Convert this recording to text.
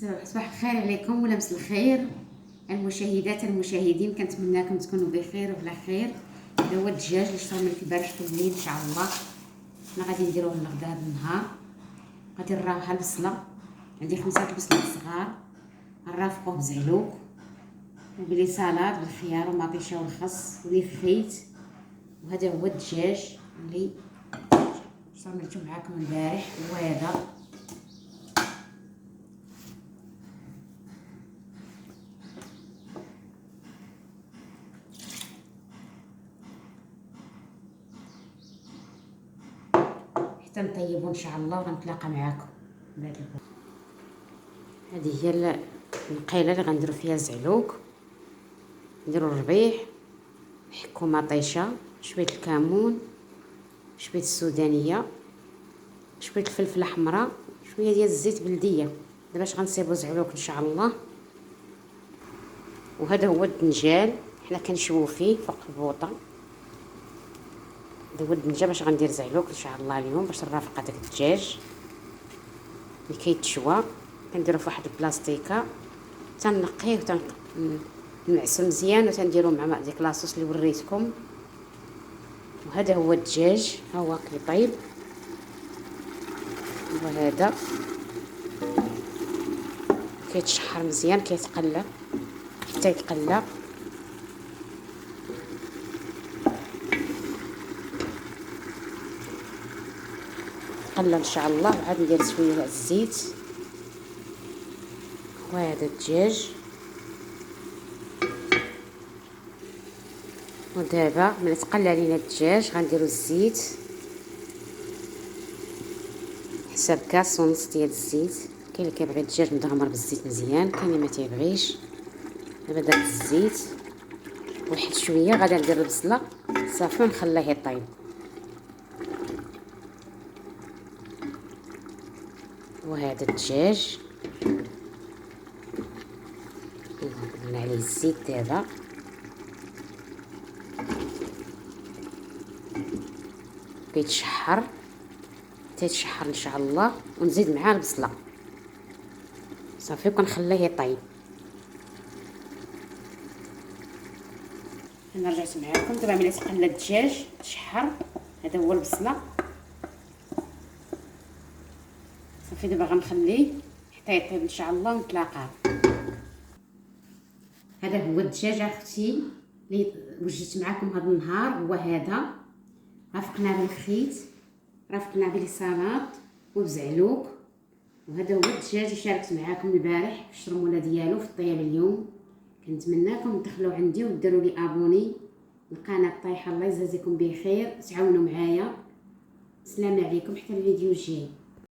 صباح الخير عليكم ولا مساء الخير المشاهدات المشاهدين، كنتمنىكم تكونوا بخير وعلى خير. هذا هو الدجاج اللي شرينا البارح في الليل ان شاء الله. حنا غادي نديروه الغدا هذا النهار. غادي نراوح البصله، عندي 5 البصلات صغار، نرافقوه بزعلوك وبلي سالاد بالخيار ومطيشه والخس وليفريت. وهذا هو الدجاج اللي صملته معكم البارح. وهذا حتى نطيبو ان شاء الله ونتلاقى معاكم بعد الوقت. هذه هي القيله اللي غنديرو فيها الزعلوك. نديرو الربيع، نحكو مطيشه، شويه الكمون، شويه السودانيه، شويه الفلفل احمر، شويه ديال الزيت بلديه. دابا باش غنصيبو زعلوك ان شاء الله. وهذا هو الدنجال حنا كنشوو فيه فوق البوطه. هذا هو الدنجال باش غندير زعلوك ان شاء الله اليوم، باش نرافق هذاك الدجاج اللي كيتشوى. كنديرو في واحد البلاستيكه، تنقيه نعسو مزيان وتنديرو مع ديك لاصوص اللي وريتكم. وهذا هو الدجاج، ها هو كيطيب. وهذا كيتشحر مزيان، كيتقلى حتى يتقلى. قلى ان شاء الله. وعاد ندير شويه الزيت. وهذا الدجاج. ودابا ملي تقلى لينا الدجاج غنديرو الزيت، حساب كاس ونص ديال الزيت. كاين اللي كيبغي الدجاج مدغمر بالزيت مزيان، كاين اللي ما تيبغيش. دابا درت الزيت واحد شويه، غادي ندير البصله صافي ونخليه يطيب. وهذا الدجاج درنا عليه الزيت دابا. كيتشحر تيتشحر ان شاء الله، ونزيد معاه البصله صافي وكنخليه يطيب. انا رجعت معكم دابا ملي تقلى الدجاج تشحر. هذا هو البصله صافي. دابا غنخليه حتى يطيب ان شاء الله ونتلاقاو. هذا هو الدجاج اختي اللي وجدت معكم هذا النهار. هو هذا، رافقناه بالخيت، رافقناه بالسلطه وبزعلوك. وهذا هو الدجاج اللي شاركت معكم البارح في الشرموله ديالو في الطياب اليوم. كنتمنىكم تدخلوا عندي وديروا لي ابوني القناه طايحه. الله يجازيكم بخير، تعاونوا معايا. السلام عليكم حتى الفيديو الجاي.